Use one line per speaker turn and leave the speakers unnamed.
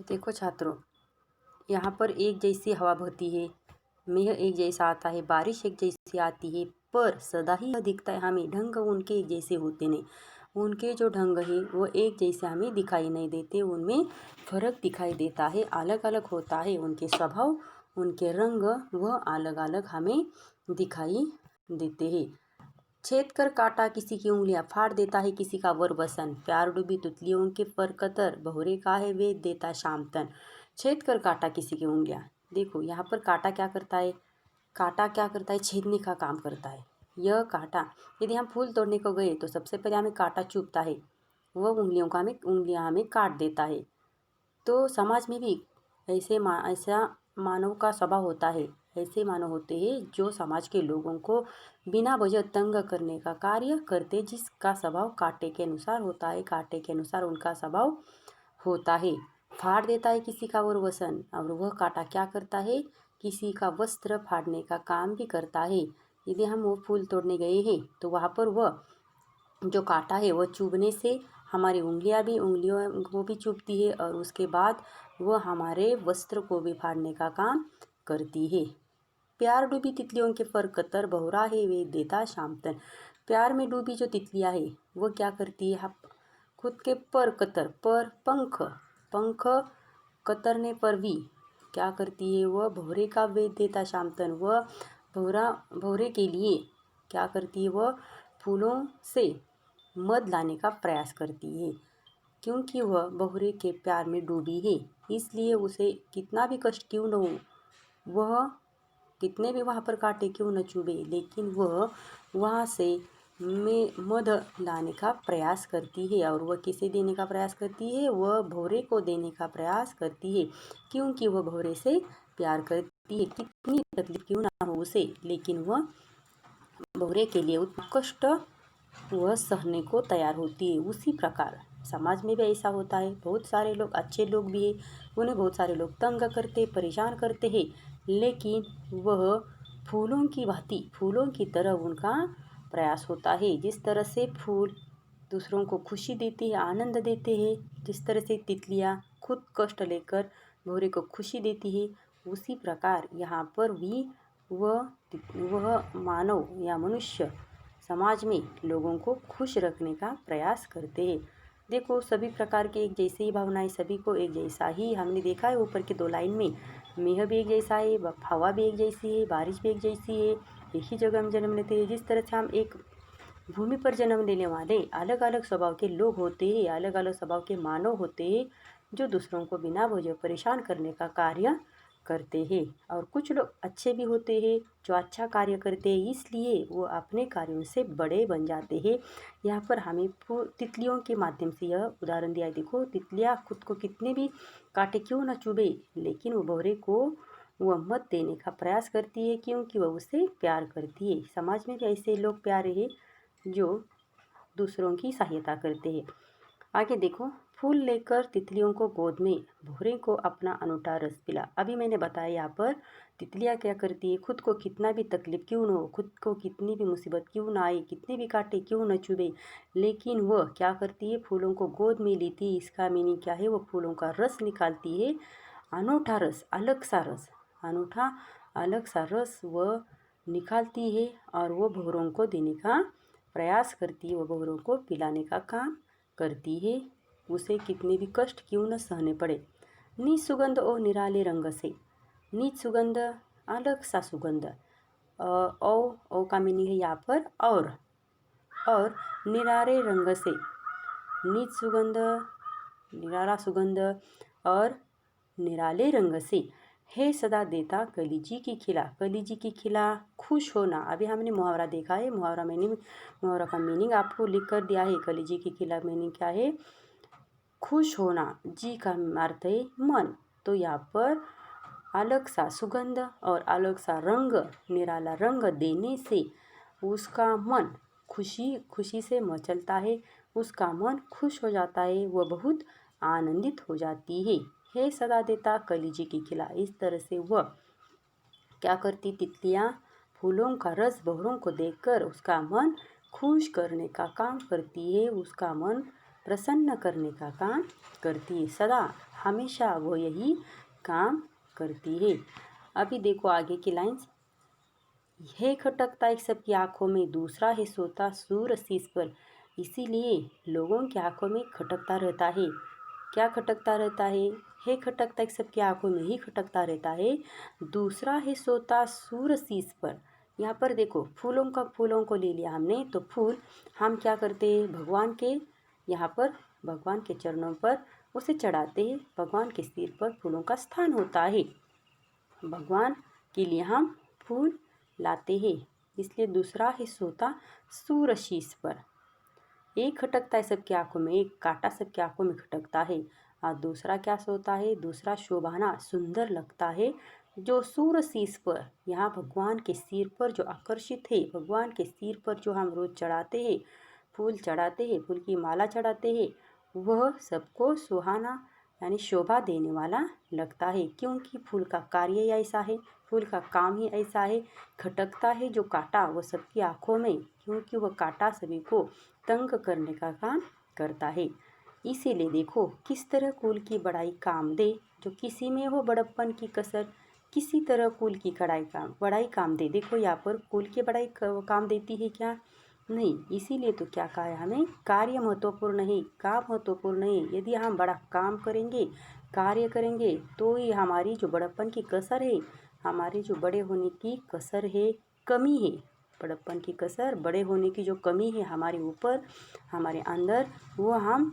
देखो छात्रों, यहाँ पर एक जैसी हवा बहती है, मेघ एक जैसा आता है, बारिश एक जैसी आती है, पर सदा ही यह दिखता है हमें ढंग उनके एक जैसे होते नहीं। उनके जो ढंग है वो एक जैसे हमें दिखाई नहीं देते, उनमें फर्क दिखाई देता है, अलग अलग होता है उनके स्वभाव, उनके रंग वह अलग अलग हमें दिखाई देते हैं। छेद कर काटा किसी की उंगलियां, फाड़ देता है किसी का वर बसन, प्यार डूबी तितलियों के पर कतर, बहुरे का है वेद देता शाम तन। छेद कर काटा किसी की उंगलियां, देखो यहाँ पर काटा क्या करता है, काटा क्या करता है, छेदने का काम करता है। यह काटा, यदि हम फूल तोड़ने को गए तो सबसे पहले हमें काटा चुभता है, वह उंगलियां हमें काट देता है। तो समाज में भी ऐसा मानव का स्वभाव होता है, ऐसे मानव होते हैं जो समाज के लोगों को बिना वजह तंग करने का कार्य करते, जिसका स्वभाव कांटे के अनुसार होता है, कांटे के अनुसार उनका स्वभाव होता है। फाड़ देता है किसी का और वसन, और वह कांटा क्या करता है, किसी का वस्त्र फाड़ने का काम भी करता है। यदि हम वो फूल तोड़ने गए हैं तो वहाँ पर वह जो कांटा है वह चुभने से हमारी उंगलियों को भी चुभती है, और उसके बाद वह हमारे वस्त्र को भी फाड़ने का काम करती है। प्यार डूबी तितलियों के पर कतर, बहुरा है वे देता शाम तन। प्यार में डूबी जो तितलियां है वह क्या करती है, खुद के पर कतर, पर पंख, पंख कतरने पर भी क्या करती है, वह भौरे का वेद देता शाम तन। वह भौरे के लिए क्या करती है, वह फूलों से मध लाने का प्रयास करती है, क्योंकि वह बहुरे के प्यार में डूबी है। इसलिए उसे कितना भी कष्ट क्यों न हो, वह कितने भी वहाँ पर कांटे क्यों न चुभे, लेकिन वह वहाँ से मध लाने का प्रयास करती है। और वह किसे देने का प्रयास करती है, वह भौरे को देने का प्रयास करती है, क्योंकि वह भौरे से प्यार करती है। कितनी तकलीफ क्यों ना हो उसे, लेकिन वह भौरे के लिए उतना कष्ट वह सहने को तैयार होती है। उसी प्रकार समाज में भी ऐसा होता है, बहुत सारे लोग अच्छे लोग भी हैं, उन्हें बहुत सारे लोग तंग करते, परेशान करते हैं, लेकिन वह फूलों की भांति, फूलों की तरह उनका प्रयास होता है। जिस तरह से फूल दूसरों को खुशी देती है, आनंद देते हैं, जिस तरह से तितलियाँ खुद कष्ट लेकर भौरे को खुशी देती है, उसी प्रकार यहाँ पर भी वह मानव या मनुष्य समाज में लोगों को खुश रखने का प्रयास करते हैं। देखो, सभी प्रकार के एक जैसे ही भावनाएं, सभी को एक जैसा ही हमने देखा है। ऊपर की दो लाइन में मेह भी एक जैसा है, हवा भी एक जैसी है, बारिश भी एक जैसी है, एक ही जगह हम जन्म लेते हैं। जिस तरह से हम एक भूमि पर जन्म लेने वाले अलग अलग स्वभाव के लोग होते हैं, अलग अलग स्वभाव के मानव होते हैं, जो दूसरों को बिना वजह परेशान करने का कार्य करते हैं। और कुछ लोग अच्छे भी होते हैं, जो अच्छा कार्य करते हैं, इसलिए वो अपने कार्यों से बड़े बन जाते हैं। यहाँ पर हमें तितलियों के माध्यम से यह उदाहरण दिया है। देखो, तितलियाँ खुद को कितने भी कांटे क्यों न चुभे, लेकिन वो भौरे को वह मत देने का प्रयास करती है, क्योंकि वह उससे प्यार करती है। समाज में भी ऐसे लोग प्यारे हैं जो दूसरों की सहायता करते हैं। आगे देखो, फूल लेकर तितलियों को गोद में, भौरे को अपना अनूठा रस पिला। अभी मैंने बताया यहाँ पर तितलियाँ क्या करती है, खुद को कितना भी तकलीफ क्यों न हो, खुद को कितनी भी मुसीबत क्यों ना आए, कितने भी कांटे क्यों न चुभे, लेकिन वह क्या करती है, फूलों को गोद में लेती है। इसका मीनिंग क्या है, वह फूलों का रस निकालती है, अनूठा रस, अलग सा रस, अनूठा अलग सा रस वह निकालती है, और वह भौरों को देने का प्रयास करती है, वह भौरों को पिलाने का काम करती है, उसे कितने भी कष्ट क्यों न सहने पड़े। नीच सुगंध और निराले रंग से, नीच सुगंध अलग सा सुगंध, ओ का मीनिंग है यहाँ पर और निराले रंग से, नीच सुगंध, निराला सुगंध और निराले रंग से, हे सदा देता कलीजी की खिला। कलीजी की खिला, खुश होना। अभी हमने मुहावरा देखा है, मुहावरा का मीनिंग आपको लिख कर दिया है। कलीजी की खिला मीनिंग क्या है, खुश होना। जी का अर्थ है मन। तो यहाँ पर अलग सा सुगंध और अलग सा रंग, निराला रंग देने से उसका मन खुशी से मचलता है, उसका मन खुश हो जाता है, वह बहुत आनंदित हो जाती है। हे सदा देता कलीजी की खिला, इस तरह से वह क्या करती, तितलियाँ फूलों का रस भौरों को देकर उसका मन खुश करने का काम करती है, उसका मन प्रसन्न करने का काम करती है। सदा हमेशा वो यही काम करती है। अभी देखो आगे की लाइन्स। है खटकता एक सबकी आंखों में, दूसरा है सोता सूर शीश पर। इसीलिए लोगों की आंखों में खटकता रहता है। क्या खटकता रहता है खटकता एक सबकी आंखों में ही खटकता रहता है, दूसरा है सोता सूर शीश पर। यहाँ पर देखो फूलों को ले लिया हमने, तो फूल हम क्या करते हैं, भगवान के यहाँ पर भगवान के चरणों पर उसे चढ़ाते हैं। भगवान के सिर पर फूलों का स्थान होता है। भगवान के लिए हम फूल लाते हैं। इसलिए दूसरा है सोता सूर शीश पर। एक खटकता है सबकी आंखों में, एक कांटा सबकी आंखों में खटकता है। और दूसरा क्या सोता है, दूसरा शोभाना सुंदर लगता है जो सूर शीश पर। यहाँ भगवान के सिर पर जो आकर्षित है, भगवान के सिर पर जो हम रोज चढ़ाते हैं, फूल चढ़ाते हैं, फूल की माला चढ़ाते हैं, वह सबको सुहाना यानी शोभा देने वाला लगता है। क्योंकि फूल का कार्य ही ऐसा है, फूल का काम ही ऐसा है। खटकता है जो कांटा वो सबकी आंखों में, क्योंकि वह कांटा सभी को तंग करने का काम करता है। इसीलिए देखो किस तरह कुल की बड़ाई काम दे, जो किसी में हो बड़प्पन की कसर, किसी तरह कुल की बड़ाई काम दे। देखो यहाँ पर कुल की बड़ाई काम देती है क्या, नहीं। इसीलिए तो क्या कहा है हमें, कार्य महत्वपूर्ण है, काम महत्वपूर्ण है। यदि हम बड़ा काम करेंगे, कार्य करेंगे, तो ही हमारी जो बड़प्पन की कसर है, हमारे जो बड़े होने की कसर है, कमी है, बड़प्पन की कसर, बड़े होने की जो कमी है हमारे ऊपर, हमारे अंदर, वो हम